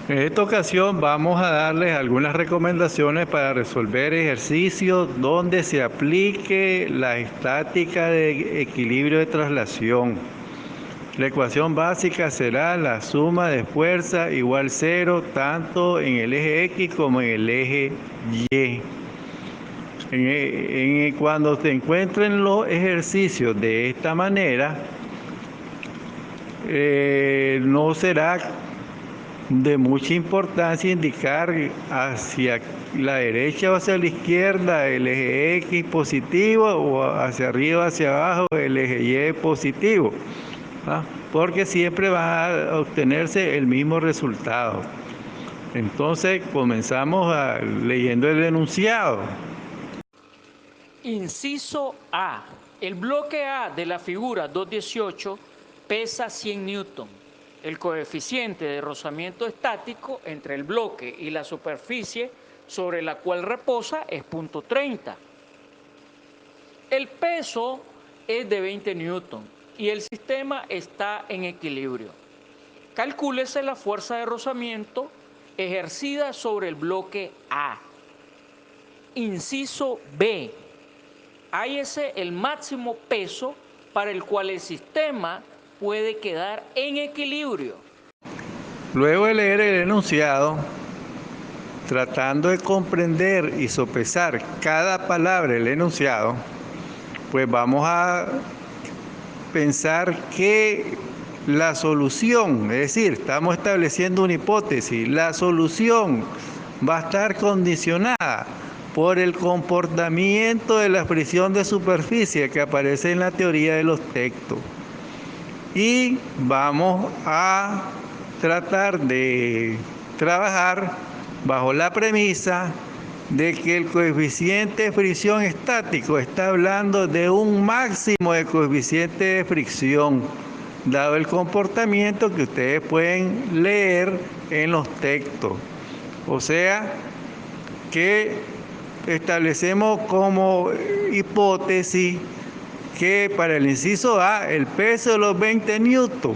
En esta ocasión vamos a darles algunas recomendaciones para resolver ejercicios donde se aplique la estática de equilibrio de traslación. La ecuación básica será la suma de fuerza igual 0 tanto en el eje X como en el eje Y. Cuando se encuentren los ejercicios de esta manera, no será de mucha importancia indicar hacia la derecha o hacia la izquierda el eje X positivo o hacia arriba o hacia abajo el eje Y positivo, ¿ah? Porque siempre va a obtenerse el mismo resultado. Entonces comenzamos leyendo el enunciado. Inciso A. El bloque A de la figura 218 pesa 100 newton. El coeficiente de rozamiento estático entre el bloque y la superficie sobre la cual reposa es 0.30. El peso es de 20 newton y el sistema está en equilibrio. Calcúlese la fuerza de rozamiento ejercida sobre el bloque A. Inciso B. Hállese el máximo peso para el cual el sistema puede quedar en equilibrio. Luego de leer el enunciado, tratando de comprender y sopesar cada palabra del enunciado, pues vamos a pensar que la solución, es decir, estamos estableciendo una hipótesis, la solución va a estar condicionada por el comportamiento de la fricción de superficie que aparece en la teoría de los textos. Y vamos a tratar de trabajar bajo la premisa de que el coeficiente de fricción estático está hablando de un máximo de coeficiente de fricción, dado el comportamiento que ustedes pueden leer en los textos. O sea, que establecemos como hipótesis que para el inciso A, el peso de los 20 newton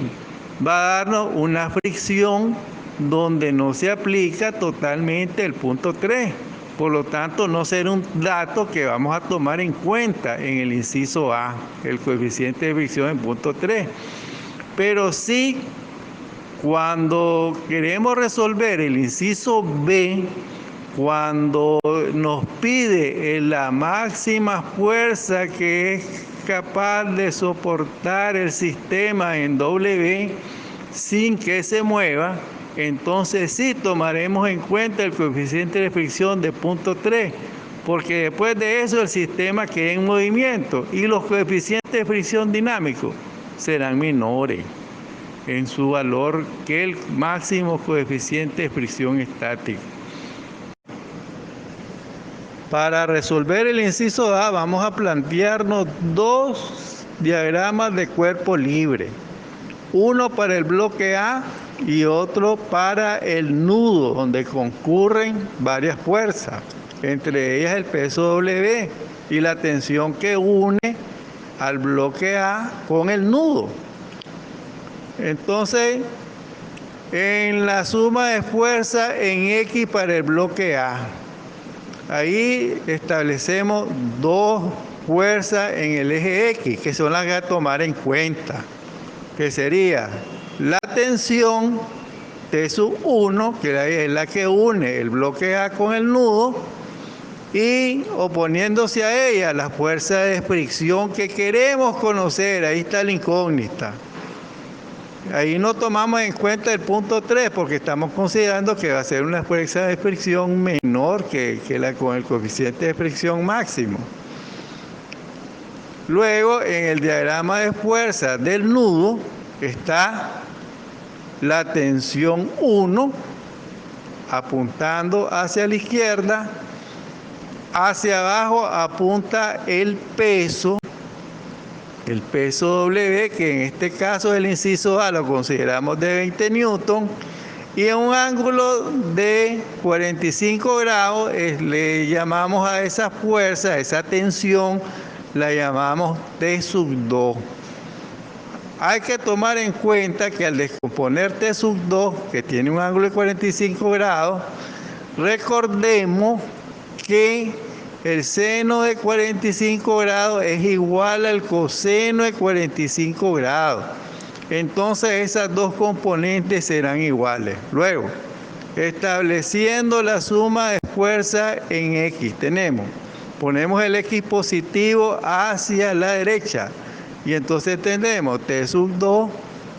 va a darnos una fricción donde no se aplica totalmente el punto 3. Por lo tanto, no será un dato que vamos a tomar en cuenta en el inciso A, el coeficiente de fricción en punto 3. Pero sí, cuando queremos resolver el inciso B, cuando nos pide la máxima fuerza que es capaz de soportar el sistema en W sin que se mueva, entonces sí tomaremos en cuenta el coeficiente de fricción de punto 3, porque después de eso el sistema queda en movimiento y los coeficientes de fricción dinámicos serán menores en su valor que el máximo coeficiente de fricción estático. Para resolver el inciso A vamos a plantearnos dos diagramas de cuerpo libre. Uno para el bloque A y otro para el nudo, donde concurren varias fuerzas, entre ellas el peso W y la tensión que une al bloque A con el nudo. Entonces, en la suma de fuerza en X para el bloque A, ahí establecemos dos fuerzas en el eje X, que son las que hay que tomar en cuenta, que sería la tensión T1, que es la que une el bloque A con el nudo, y oponiéndose a ella la fuerza de fricción que queremos conocer. Ahí está la incógnita. Ahí no tomamos en cuenta el punto 3 porque estamos considerando que va a ser una fuerza de fricción menor que la con el coeficiente de fricción máximo. Luego, en el diagrama de fuerza del nudo está la tensión 1 apuntando hacia la izquierda, hacia abajo apunta el peso W, que en este caso el inciso A lo consideramos de 20 newton, y en un ángulo de 45 grados le llamamos a esa fuerza, a esa tensión, la llamamos T2. hay que tomar en cuenta que al descomponer T sub 2, que tiene un ángulo de 45 grados, recordemos que el seno de 45 grados es igual al coseno de 45 grados. Entonces esas dos componentes serán iguales. Luego, estableciendo la suma de fuerza en X, ponemos el X positivo hacia la derecha. Y entonces tendremos T sub 2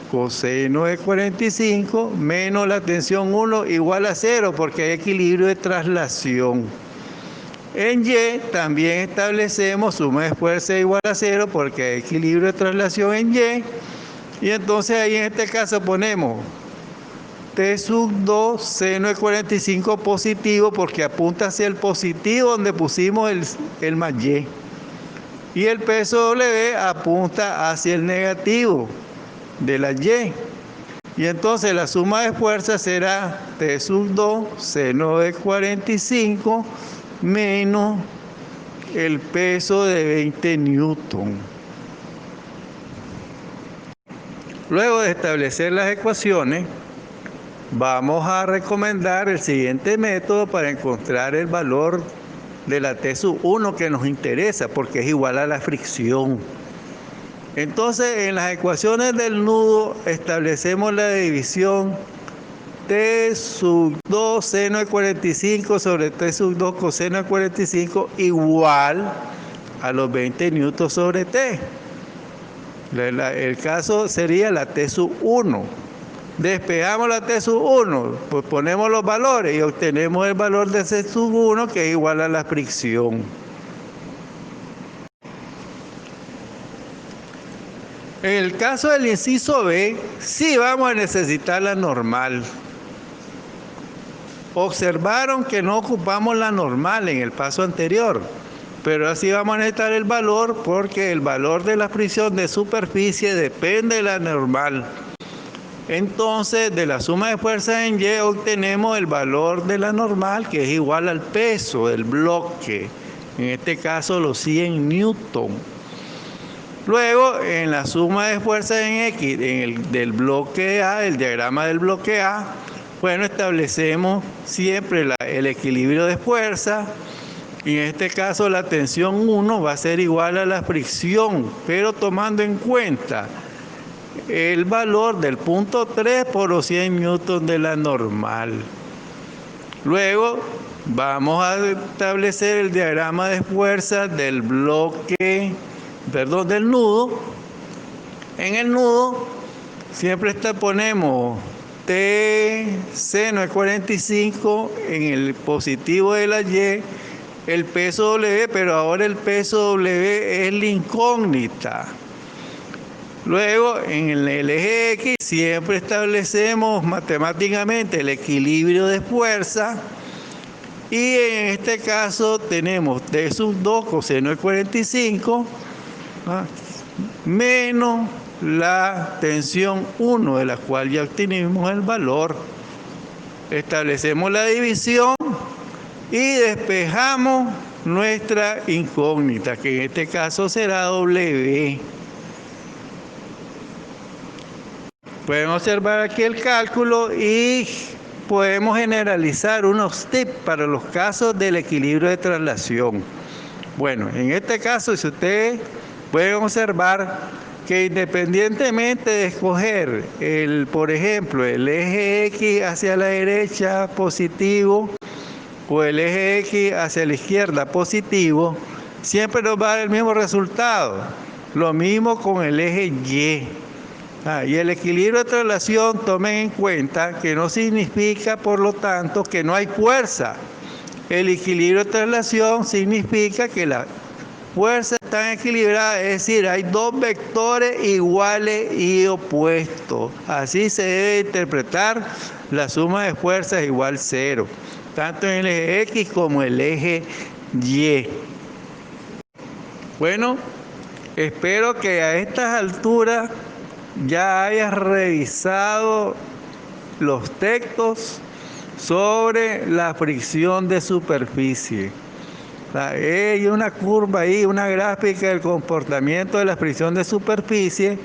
coseno de 45 menos la tensión 1 igual a 0 porque hay equilibrio de traslación. En Y también establecemos suma de fuerza igual a 0 porque hay equilibrio de traslación en Y. Y entonces ahí en este caso ponemos T sub 2 seno de 45 positivo porque apunta hacia el positivo donde pusimos el más Y. Y el peso W apunta hacia el negativo de la Y. Y entonces la suma de fuerza será T sub 2 seno de 45 menos el peso de 20 newton. Luego de establecer las ecuaciones, vamos a recomendar el siguiente método para encontrar el valor de la T sub 1 que nos interesa, porque es igual a la fricción. Entonces, en las ecuaciones del nudo establecemos la división T sub 2 seno de 45 sobre T sub 2 coseno de 45 igual a los 20 newtons sobre T. El caso sería la T sub 1. Despejamos la T sub 1, pues ponemos los valores y obtenemos el valor de T sub 1 que es igual a la fricción. En el caso del inciso B, sí vamos a necesitar la normal. Observaron que no ocupamos la normal en el paso anterior, pero así vamos a necesitar el valor porque el valor de la fricción de superficie depende de la normal. Entonces, de la suma de fuerzas en Y obtenemos el valor de la normal, que es igual al peso del bloque, en este caso los 100 newton. Luego, en la suma de fuerzas en X, del bloque A, el diagrama del bloque A, bueno, establecemos siempre el equilibrio de fuerza, y en este caso la tensión 1 va a ser igual a la fricción, pero tomando en cuenta el valor del punto 3 por los 100 newtons de la normal. Luego vamos a establecer el diagrama de fuerzas del del nudo. En el nudo siempre ponemos T seno de 45 en el positivo de la Y, el peso W, pero ahora el peso W es la incógnita. Luego, en el eje X, siempre establecemos matemáticamente el equilibrio de fuerza. Y en este caso tenemos T sub 2 coseno de 45 menos la tensión 1, de la cual ya obtenimos el valor. Establecemos la división y despejamos nuestra incógnita, que en este caso será W. Pueden observar aquí el cálculo y podemos generalizar unos tips para los casos del equilibrio de traslación. Bueno, en este caso, si ustedes pueden observar que independientemente de escoger, por ejemplo, el eje X hacia la derecha positivo o el eje X hacia la izquierda positivo, siempre nos va a dar el mismo resultado. Lo mismo con el eje Y. Y el equilibrio de traslación, tomen en cuenta que no significa, por lo tanto, que no hay fuerza. El equilibrio de traslación significa que las fuerzas están equilibradas, es decir, hay dos vectores iguales y opuestos. Así se debe interpretar la suma de fuerzas igual 0, tanto en el eje X como el eje Y. Bueno, espero que a estas alturas ya hayas revisado los textos sobre la fricción de superficie. Hay una curva ahí, una gráfica del comportamiento de la fricción de superficie,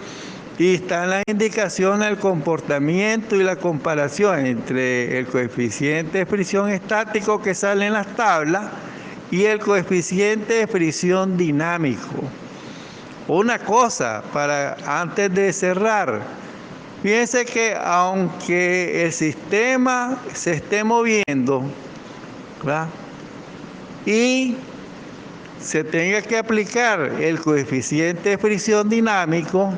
Y están las indicaciones del comportamiento y la comparación entre el coeficiente de fricción estático que sale en las tablas y el coeficiente de fricción dinámico. Una cosa, antes de cerrar, fíjense que aunque el sistema se esté moviendo, ¿verdad?, y se tenga que aplicar el coeficiente de fricción dinámico,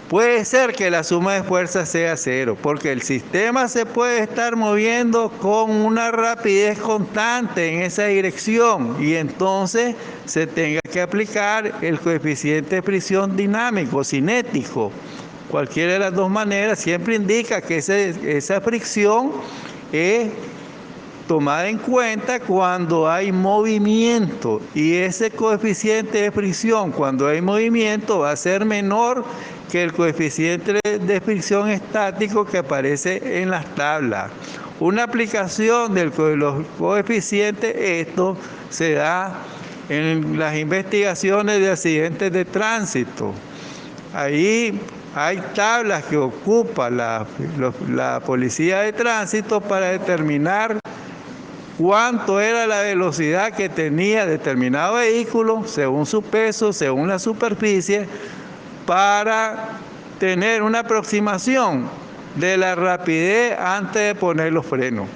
puede ser que la suma de fuerzas sea cero, porque el sistema se puede estar moviendo con una rapidez constante en esa dirección y entonces se tenga que aplicar el coeficiente de fricción dinámico, cinético. Cualquiera de las dos maneras siempre indica que esa fricción es tomada en cuenta cuando hay movimiento, y ese coeficiente de fricción cuando hay movimiento va a ser menor que el coeficiente de fricción estático que aparece en las tablas. Una aplicación de los coeficientes, esto se da en las investigaciones de accidentes de tránsito. Ahí hay tablas que ocupa la policía de tránsito para determinar cuánto era la velocidad que tenía determinado vehículo según su peso, según la superficie, para tener una aproximación de la rapidez antes de poner los frenos.